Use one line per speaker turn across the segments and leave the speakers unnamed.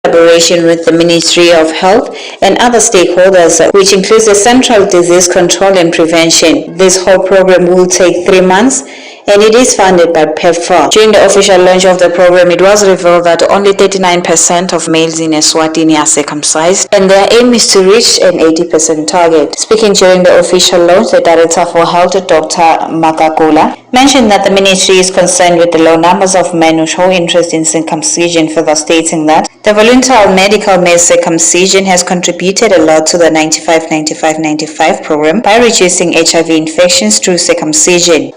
collaboration with the Ministry of Health and other stakeholders, which includes the Central Disease Control and Prevention. This whole program will take 3 months and it is funded by PEPFAR. During the official launch of the program, it was revealed that only 39% of males in Eswatini are circumcised, and their aim is to reach an 80% target. Speaking during the official launch, the Director for Health, Dr. Makakula, mentioned that the ministry is concerned with the low numbers of men who show interest in circumcision, further stating that the voluntary medical male circumcision has contributed a lot to the 95-95-95 program by reducing HIV infections through circumcision.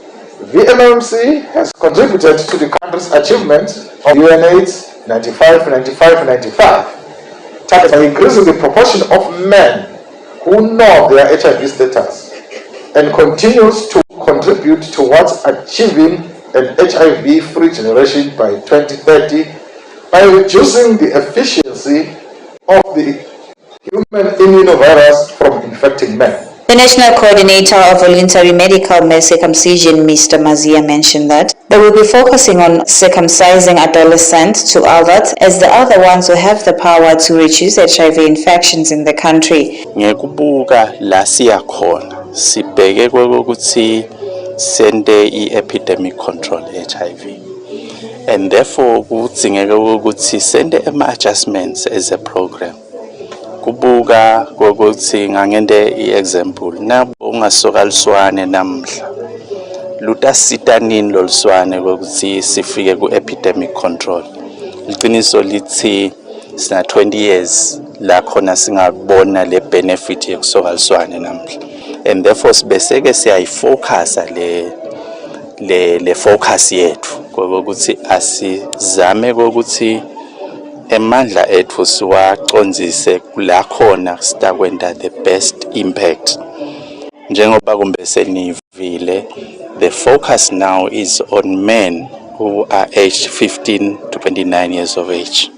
VMMC has contributed to the country's achievement of UNAIDS 95-95-95 target by increasing the proportion of men who know their HIV status and continues to contribute towards achieving an HIV-free generation by 2030 by reducing the efficiency of the human immunovirus from infecting men.
The National Coordinator of Voluntary Medical Male Circumcision, Mr. Mazia, mentioned that they will be focusing on circumcising adolescents to adults as the other ones who have the power to reduce HIV infections in the country.
Ngekubuka la siyakhona sibheke kokuthi sende i-epidemic control HIV, and therefore kudzingeka ukuthi sende ama-adjustments as a program. Kubuka kokuthi ngangende i-example nabo ungasoka liswane namhla lutasita nini loliswane kokuthi sifike ku-epidemic control. Iqiniso lithi sina 20 years la khona singabona le benefit yokusoka liswane namhla, and therefore sibeseke siyayifocusa le focus yethu kokuthi asizame kokuthi emandla ethu siwacondzise la khona sitakwenda the best impact. Njengoba kumbe senivile, the focus now is on men who are aged 15 to 29 years of age.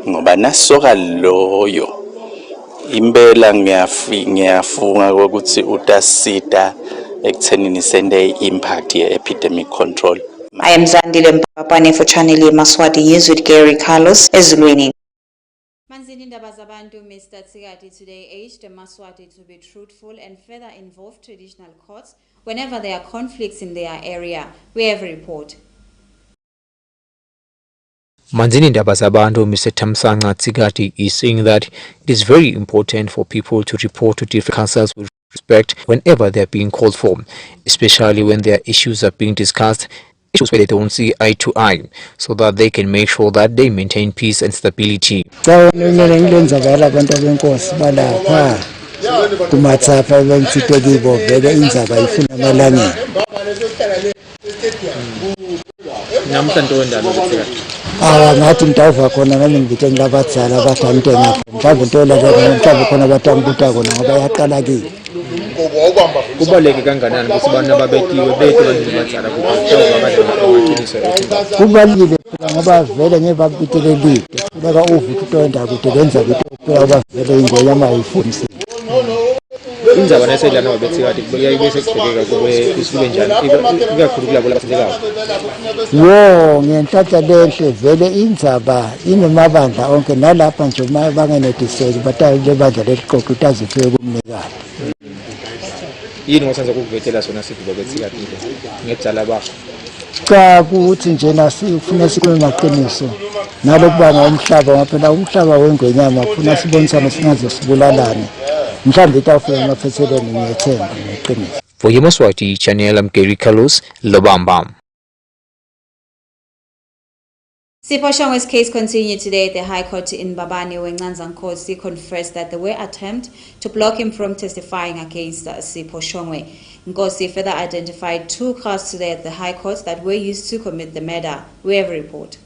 Ngoba nasoka loyo impela ngiyafunga ukuthi utasita ekuthenini sende impact ye epidemic control.
I am Zandile Mpapane for Channel Yemaswati, News with Gary Carlos, Ezulwini.
Manzini Ndaba Zabantu, Mr. Tsigati today urged Yemaswati to be truthful and further involve traditional courts whenever there are conflicts in their area. We have a report.
Manzini Ndaba Zabantu, Mr. Tamsanga Tsigati is saying that it is very important for people to report to different councils with respect whenever they are being called for, especially when their issues are being discussed, issues where they don't see eye to eye, so that they can make sure that they maintain peace and stability.
ngathi mntava khona nami ngithe ngilabadzala bathantenga mhlawumbe mhlawumbe khona batambuta khona ngoba yaqala kile
kubaleke kanganani ukuthi abantu ababetiwe bethu bazibadzala
kubalile phela ngoba vele ngebabitelelile kuba uvuthi utonda kude benza kuphela ngoba vele ingwenya mayifundise
indzaba naselana wabetsikati kubuya ibese kubhekeka kube isube njani ikakhulu kulabo labathekayo.
Yo ngenhlanhla lenhle vele indzaba inemabandla onke nalapha nje bangenediseki batale bandla leliqoqo utazifike kumnikazi.
Yini ngosenza ukuvetela sona sivuba betsikati ngejala bakho
cha kuthi nje nasifuna sikhulume maqiniso nalokuba ngomhlaba ngaphela umhlaba wengwenyama ufuna sibonisane singaze sibulalane.
For Yemaswati, Channel Gary Carlos, Lobambam.
Sipho Shongwe's case continued today at the High Court in Babani, where Nganzang Nkosi confessed that there were attempts to block him from testifying against Sipho Shongwe. Nkosi further identified 2 cars today at the High Court that were used to commit the murder. We have a report.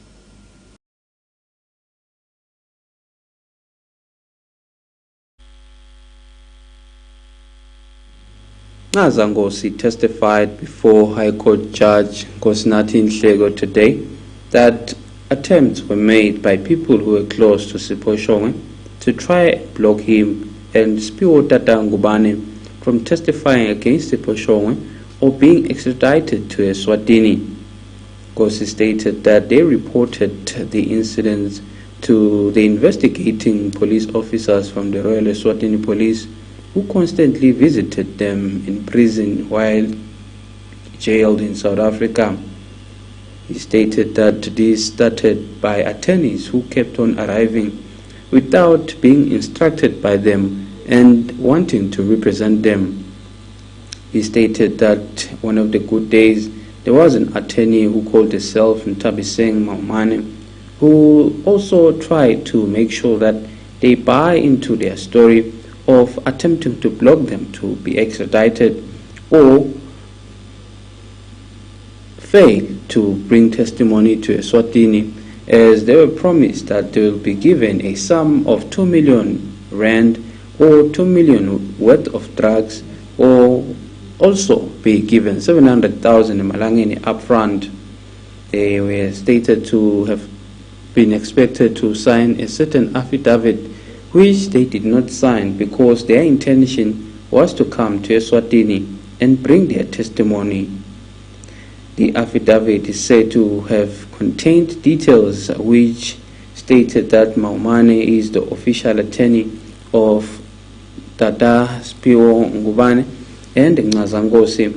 Nkosi testified before High Court Judge Nkosinathi Nhleko today that attempts were made by people who were close to Sipho Shongwe to try block him and Spiro Tata Ngubane from testifying against Sipho Shongwe or being extradited to Eswatini. Nkosi stated that they reported the incidents to the investigating police officers from the Royal Eswatini Police who constantly visited them in prison while jailed in South Africa. He stated that this started by attorneys who kept on arriving without being instructed by them and wanting to represent them. He stated that one of the good days there was an attorney who called himself Ntabiseng Maumane, who also tried to make sure that they buy into their story of attempting to block them to be extradited or fail to bring testimony to Eswatini, as they were promised that they will be given a sum of 2 million rand or 2 million worth of drugs, or also be given 700,000 Malangeni upfront. They were stated to have been expected to sign a certain affidavit, which they did not sign because their intention was to come to Eswatini and bring their testimony. The affidavit is said to have contained details which stated that Maumane is the official attorney of Tata Spiro Ngubane and Ngazangosi,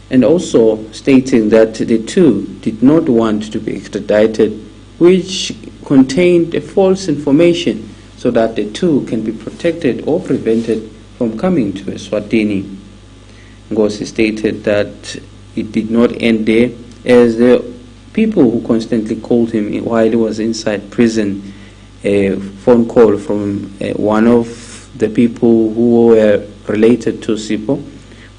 and also stating that the two did not want to be extradited, which contained a false information so that the two can be protected or prevented from coming to Eswatini. Ngosi stated that it did not end there, as the people who constantly called him while he was inside prison, a phone call from one of the people who were related to Sipo,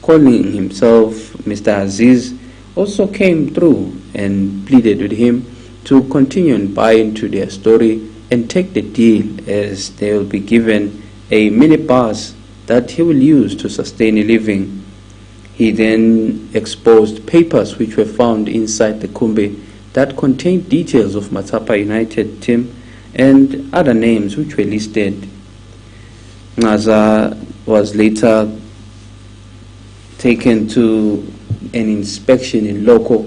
calling himself Mr. Aziz, also came through and pleaded with him to continue and buy into their story and take the deal, as they will be given a minibus that he will use to sustain a living. He then exposed papers which were found inside the Kumbe that contained details of Matapa United team and other names which were listed. Ngaza was later taken to an inspection in Loco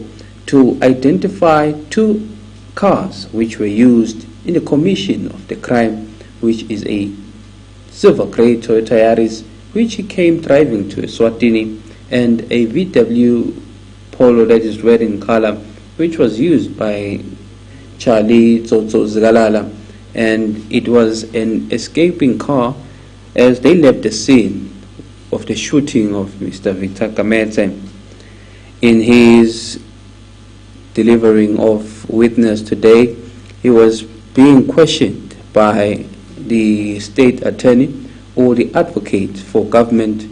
to identify 2 cars which were used in the commission of the crime, which is a silver grey Toyota Yaris which he came driving to Eswatini, and a VW Polo that is red in color, which was used by Charlie Tsotso Zgalala, and it was an escaping car as they left the scene of the shooting of Mr. Victor Kamete. In his delivering of witness today, he was being questioned by the state attorney or the advocate for government,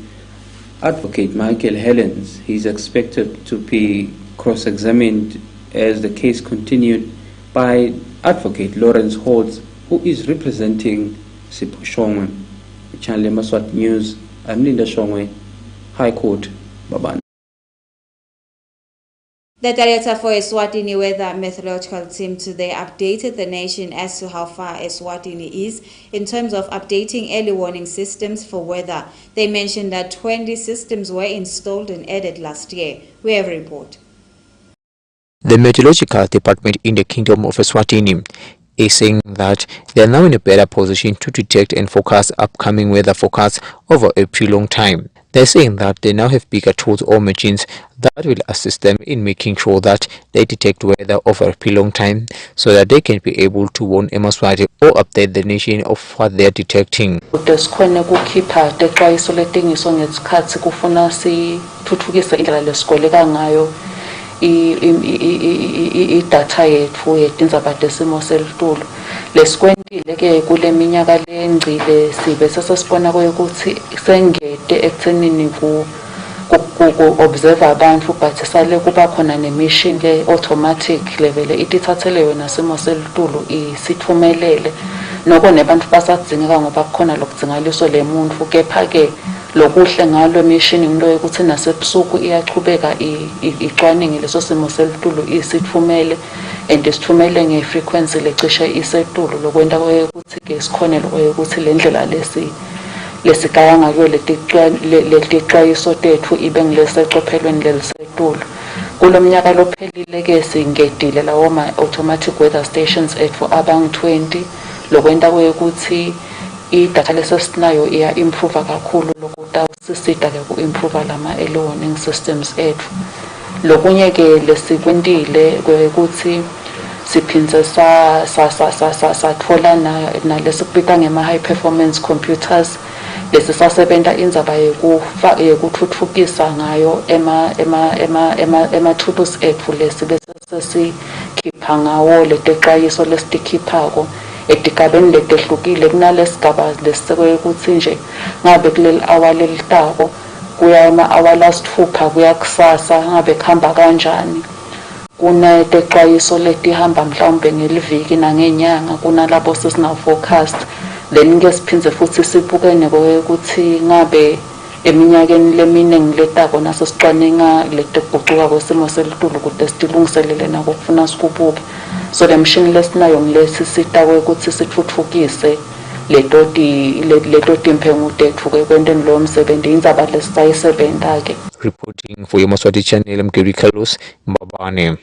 Advocate Michael Helens. He's expected to be cross-examined as the case continued by Advocate Lawrence Holtz, who is representing Sipho Shongwe. Channel Yemaswati News, I'm Linda Shongwe, High Court, Babane.
The director for Eswatini Weather Meteorological Team today updated the nation as to how far Eswatini is in terms of updating early warning systems for weather. They mentioned that 20 systems were installed and added last year. We have a report.
The Meteorological Department in the Kingdom of Eswatini is saying that they are now in a better position to detect and forecast upcoming weather forecasts over a prolonged time. They're saying that they now have bigger tools or machines that will assist them in making sure that they detect weather over a prolonged time, so that they can be able to warn Yemaswati or update the nation of what they are detecting.
Idatha yethu yetindzaba tesimo selitulu lesikwentile ke kule minyaka lengcile sibe sesibona ukuthi sengede ekuthenini ku observe abantu, but sale kuba khona nemission ke automatic level itithathele yona simo selitulu isithumelele noko nebantu basadzingeka ngoba kukhona lokudzingaliso lemuntu, kepha ke lokuhle ngalo mission into yokuthi nasebusuku iyachubeka icwaningi leso simo selitulu isithumele and isithumele ngefrequency lecishe isetulu lokwenta ukuthi ke sikhone ukuthi lendlela lesigaya ngayo letixwayiso tethu ibe ngileseqophelweni lelisetulu. Kulomnyaka lophelile ke singedile lawo ma automatic weather stations ethu abang 20 lokwenta ukuthi idatha lesesinayo iya-improve kakhulu lokutawusisita-ke ku-improve lama-early warning systems ethu. Lokunye-ke lesikwentile kwekuthi siphindze satfola nalesikubita ngema-high performance computers lesisasebenta indzaba yekutfutfukisa ngayo ema-tools etfu lesibese sesikhipha ngawo letexwayiso lesitikhiphako etigabeni letehlukile. Kunalesigaba lesisekwe nje ngabe kuleli hour lelitako kuya ema-hour lasitfupha kuya kusasa ngabe kuhamba kanjani. Kunetexwayiso letihamba mhlawumbe ngeliviki nangenyanga, kunalabo sesina-forecast. Then-ke siphindze futhi sibukene ukuthi ngabe eminyakeni leminingi letako naso sicwaninga letekugucuka kwesimo selitulu ukuthi sitilungiselele nako kufuna sikubuke. So le mshini lesinayo ngilesisita ukuthi sitfutfukise leto timphengu tetfu kwenteni lowo msebenzi indzaba lesisayisebenta-ke.
Reporting for Yemaswati channel, I'm Gary Carlos Mbabane.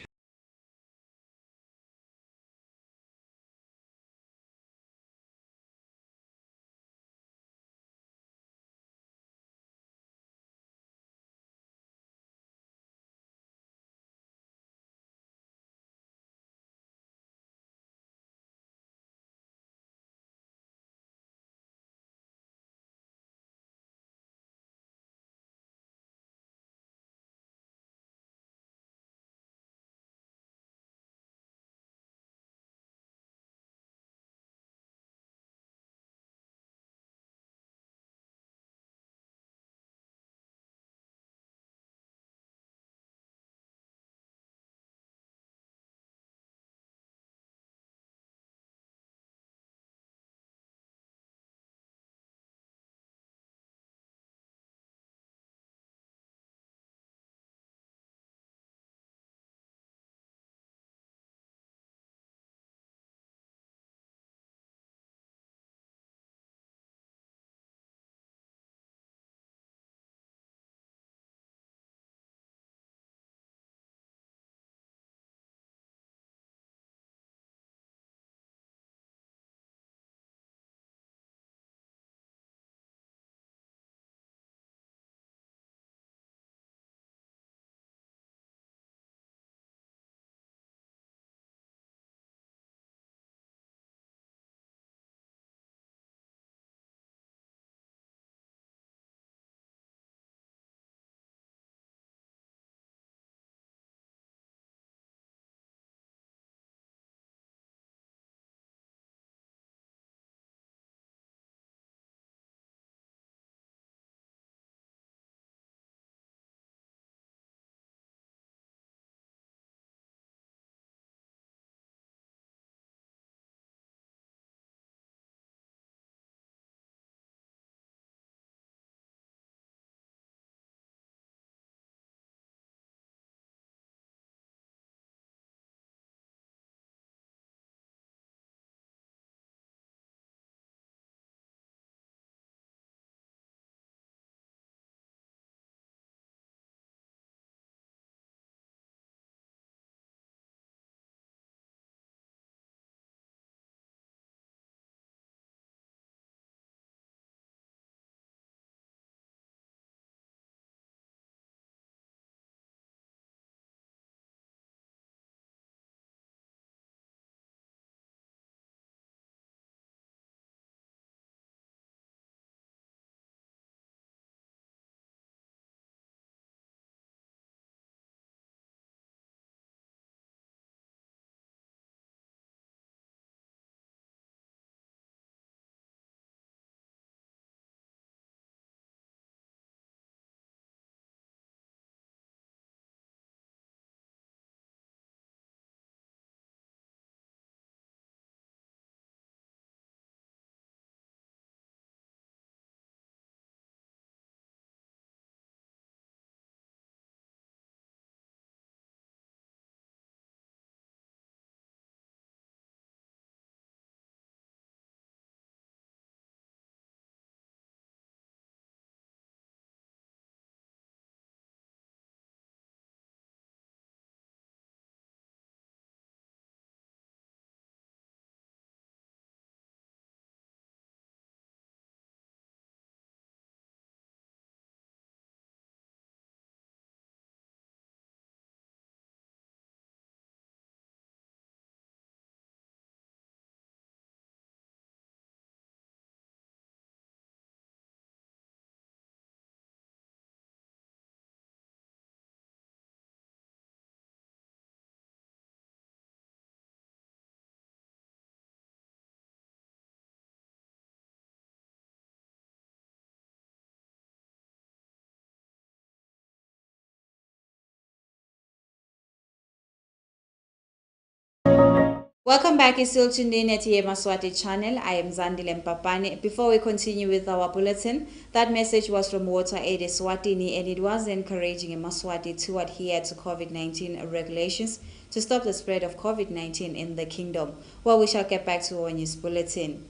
Welcome back. You're still tuned in at Yemaswati channel. I am Zandile Mpapane. Before we continue with our bulletin, that message was from Water Aid ESWATINI, and it was encouraging Yemaswati to adhere to COVID-19 regulations to stop the spread of COVID-19 in the kingdom. Well, we shall get back to our news bulletin.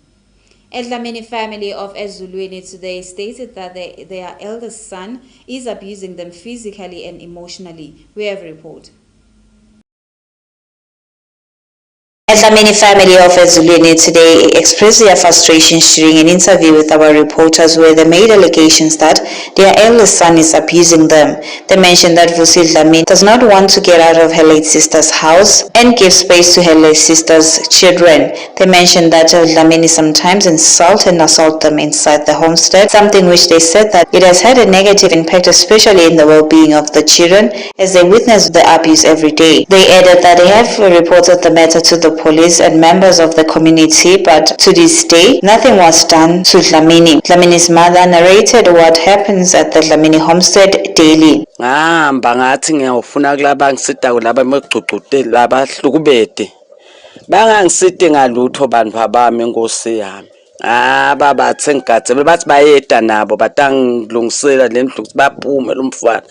Dlamini family of ESWATINI today stated that their eldest son is abusing them physically and emotionally. We have a report.
Dlamini family of ESWATINI today expressed their frustrations during an interview with our reporters where they made allegations that their eldest son is abusing them. They mentioned that Vusi Dlamini does not want to get out of her late sister's house and give space to her late sister's children. They mentioned that Dlamini sometimes insult and assault them inside the homestead, something which they said that it has had a negative impact, especially in the well-being of the children, as they witness the abuse every day. They added that they have reported the matter to the police and members of the community, but to this day, nothing was done to Dlamini. Dlamini's mother narrated what happens at the Dlamini homestead daily.
Bangathi ngiyofuna kulaba ngisida kulaba megcucute laba hlukubete. Bangangiside ngalutho bantu abami Nkosi yami. Babathe ngigadze bathi bayeda nabo batangilungisela lendlu baphume lomfana.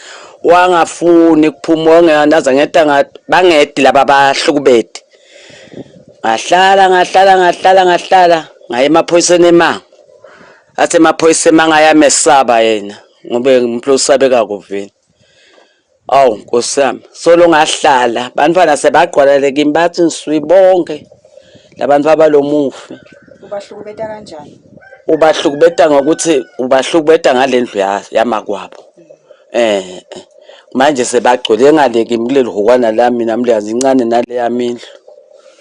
Wangafuni kuphuma ongenaza ngeta ngathi bangedi laba bahlukubete. Ngahlala ngaye emaphoyiseni emango. Athi emaphoyiseni emango ayamesaba yena ngobe umuntu osabe kakuvini. Awu Nkosi yami solo ngahlala bantwana sebaqwalele kimi bathi nisibonke labantu abalomufi.
Ubahlukubeta kanjani?
Ubahlukubeta ngokuthi ubahlukubeta ngalendlu yamakwabo. Manje sebagcwele ngale kimi kuleli hukwana lami nami liyazincane nale yamindlu.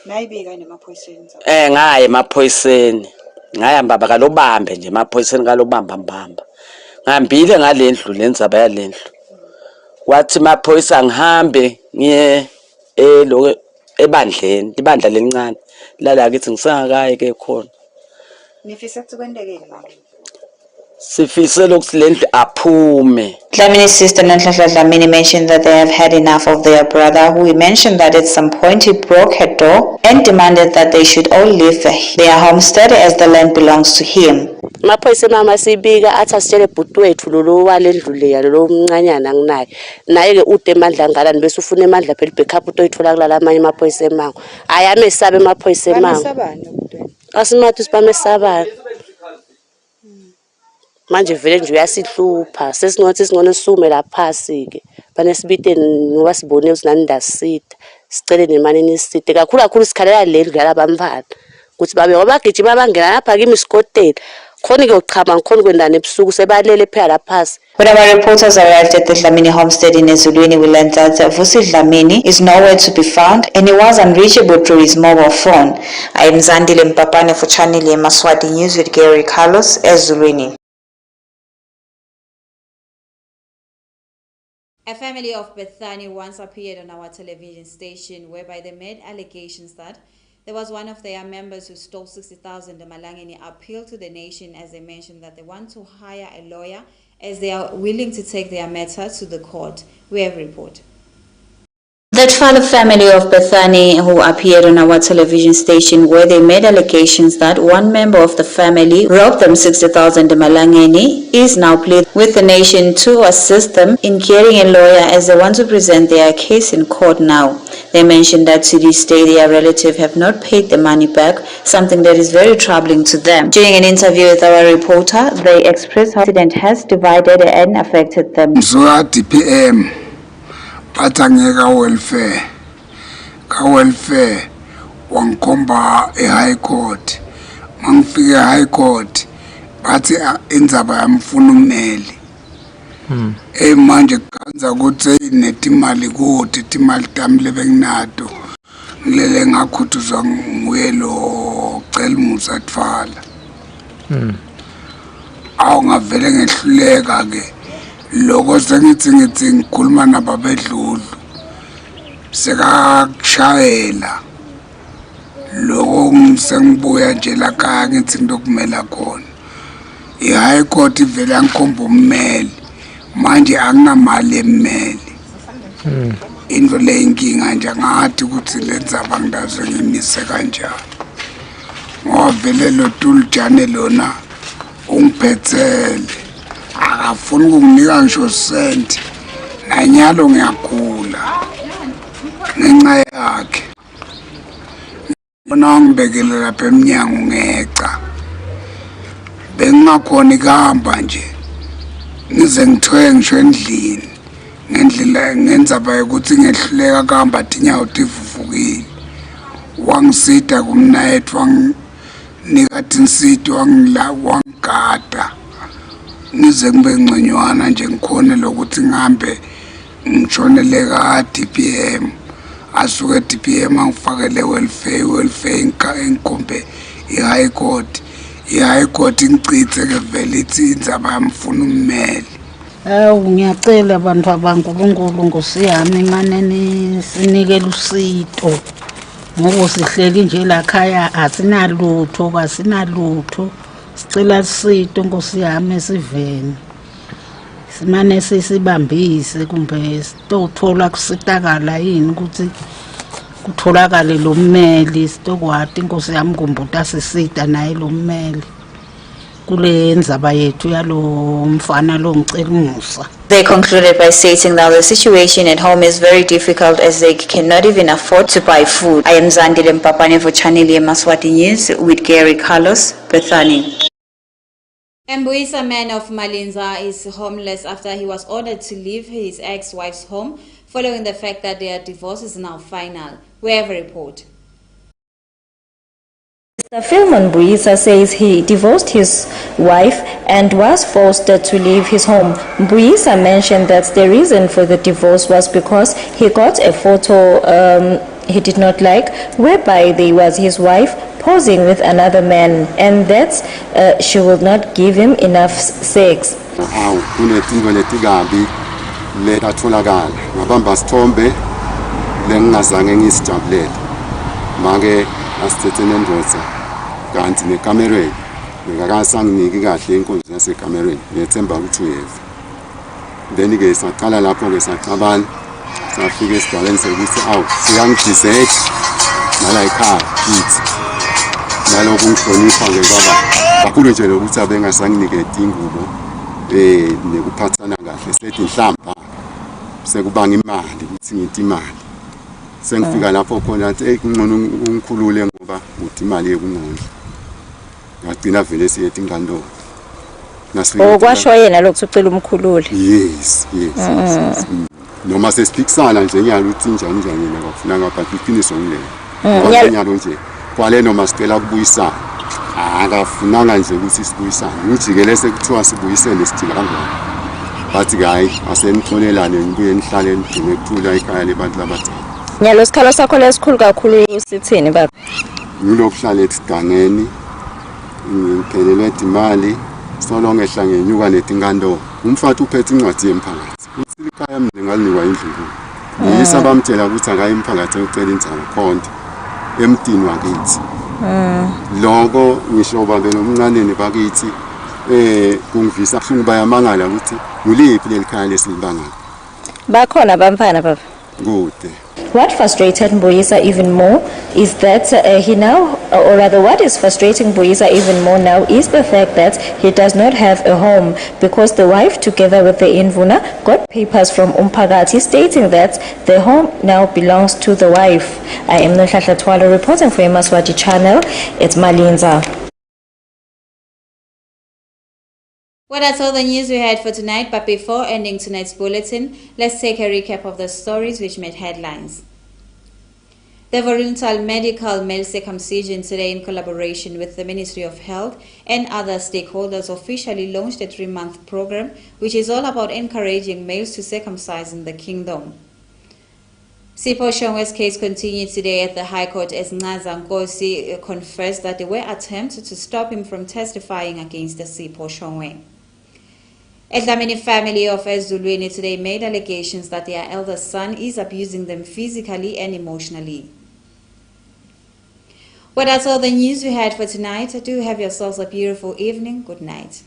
Nayibika nemaphoyiseni.
Ngaye emaphoyiseni. Ngayamba bakalobambe nje emaphoyiseni kalobamba mbamba. Ngihambile ngalendlu lenzaba yalendlu. Wathi emaphoyisa ngihambe ngiye ebandleni, ibandla lelincane. Lala kithi ngisangakaye ke khona.
Nifisa ukukwendekeni manje.
Sifise lokuthi lendlu aphume.
Dlamini's sister Nanhlanhla Dlamini mentioned that they have had enough of their brother, who he mentioned that at some point he broke her door and demanded that they should all leave their homestead as the land belongs to him.
Maphoyisa mama sibika athi asitshele bhuti wethu lolu walendlu leya lo mncanyana nginaye naye ke ude emandla ngalani bese ufuna emandla phela backup utoyithola kulala amanye amaphoyisa emango ayamesabe amaphoyisa emango asimathi sibamesabana manje vele nje uyasihlupha sesinothi singone sume laphasi ke banesibite ngoba sibone usinani ndasita sicele nemali nisite kakhulu sikhalela leli ngala bamfana ukuthi babe obagijima bangena lapha kimi isikotela. When our reporters
arrived at the Dlamini homestead in ESWATINI, we learned that Vusi Dlamini is nowhere to be found and he was unreachable through his mobile phone. I am Zandile Mpapane for Channel Yemaswati News with Gary Carlos, ESWATINI.
A family of Bethany once appeared on our television station whereby they made allegations that there was one of their members who stole 60,000 Malangeni appeal to the nation as they mentioned that they want to hire a lawyer as they are willing to take their matter to the court. We have a report.
That father family of Bethany who appeared on our television station where they made allegations that one member of the family robbed them 60,000 Malangeni is now pleading with the nation to assist them in getting a lawyer as they want to present their case in court now. They mentioned that to this day their relatives have not paid the money back, something that is very troubling to them. During an interview with our reporter, they expressed how the accident has divided and affected them.
PM. Batangeka welfare wangikhomba High Court mangifike High Court bathi indzaba yamfuna ummeli manje kanza ukuthi netimali kuthi timali tami lebenginato ngilele ngakhutuzwa nguye lo cela umusa Tfala awu ngavele ngehluleka ke loko sengithi ngikhuluma nababedlulu sekakushayela loko ngisengibuya nje la kaya ngithi ngidokumela khona High Court ivela ngikhomba ummeli manje anginamali emmeli into leyinkinga nje ngathi ukuthi lendzaba ngidaze ngimise kanjani ngoba vele lo Tuljane lona ungiphethele akafuni ukunginika ngisho senti nanyalo ngiyagula ngenxa yakhe bona ngibekele lapha eminyango ngeca bengakhona ikahamba nje ngize ngithwe ngisho endlini ngendlela ngendzaba yokuthi ngehluleka kuhamba tinyawo tivuvukile wangisida kumnayethu wanginika tinsito wangigada ngize ngibe ngconywana nje ngikhone lokuthi ngihambe ngishonele ka-DPM asuke e-DPM angifakele welfare ngikhombe i-high court ingicithe ke vele ithi indzaba yamfuna ummeli.
Ngiyacela abantu abankulunkulu Nkosi yami maneni sinikele usito ngoba sihleli nje la khaya asinalutho sicela usito Nkosi yami siveni simane sisibambise kumbe sitothola kusitakala yini ukuthi kutholakale lo mmeli sitokwati Nkosi yami kumbuta sisita naye lo mmeli kule ndzaba yethu yalo mfana lo ngicela umusa.
They concluded by stating that the situation at home is very difficult as they cannot even afford to buy food. I am Zandile Mpapane for Channel Yemaswati News with Gary Carlos Bethany.
Mbuyisa, man of Malinza, is homeless after he was ordered to leave his ex-wife's home following the fact that their divorce is now final. We have a report.
Mr. Philemon Mbuyisa says he divorced his wife and was forced to leave his home. Mbuyisa mentioned that the reason for the divorce was because he got a photo he did not like, whereby there was his wife posing with another man, and that she would not give him enough sex.
kanti nekamereni ngakasanginiki kahle inkonzo yasekamereni ngethemba ukuthi uyeva then ke saqala lapho ke saqabana safika esigabeni sokuthi awu siyangidizethe nala ekhaya kithi naloku ngihlonipha ke baba kakhulu nje lokuthi abengasanginikedi ingubo nekuphathana kahle sethi mhlamba sekubanga imali ukuthi ngithi imali sengifika lapho khona athi kungcono ungikhulule ngoba uthi imali yekungondla ngagcina vele siyethi ingando
okwasho yena lokho ucela umkhulule.
Yes noma sesiphikisana nje ngiyaluthi njani yena akufuna ngapha iqiniso ngile nyalo nje kwale noma sicela ukubuyisana akafunanga nje ukuthi sibuyisane ngijikele sekuthiwa sibuyisene sithila kanjani bathi hayi asenixolelane ngibuye nihlale nigcine kuthula ekhaya lebantu labadala.
Nyalo sikhalo sakho lesikhulu kakhulu sithini baba?
Ngilokuhlala esigangeni ngiphelelwe imali solo ngehla ngenyuka netingando umfati uphethe incwadi yemphakathi uthi ikhaya manje ngalinikwa indlu yisa bamtshela ukuthi akayi emphakathi ucela indzaba khonto emtini wakithi lokho ngisho babe nomncane bakithi kungivisa kuhlungu bayamangala ukuthi uliphi lelikhaya lesilibanga
bakhona bamfana baba
kude.
What frustrated Mbuyisa even more is that he now, or rather what is frustrating Mbuyisa even more now is the fact that he does not have a home because the wife together with the Indvuna got papers from Umphakathi stating that the home now belongs to the wife. I am Nohlatla Twala reporting for Yemaswati channel. It's Malinza.
Well, that's all the news we had for tonight, but before ending tonight's bulletin, let's take a recap of the stories which made headlines. The voluntary medical male circumcision today, in collaboration with the Ministry of Health and other stakeholders, officially launched a 3-month program which is all about encouraging males to circumcise in the kingdom. Sipho Shongwe's case continued today at the High Court as Ngaza Nkosi confessed that there were attempts to stop him from testifying against the Sipho Shongwe. A Dlamini family of Ezulwini today made allegations that their eldest son is abusing them physically and emotionally. Well, that's all the news we had for tonight. Do have yourselves a beautiful evening. Good night.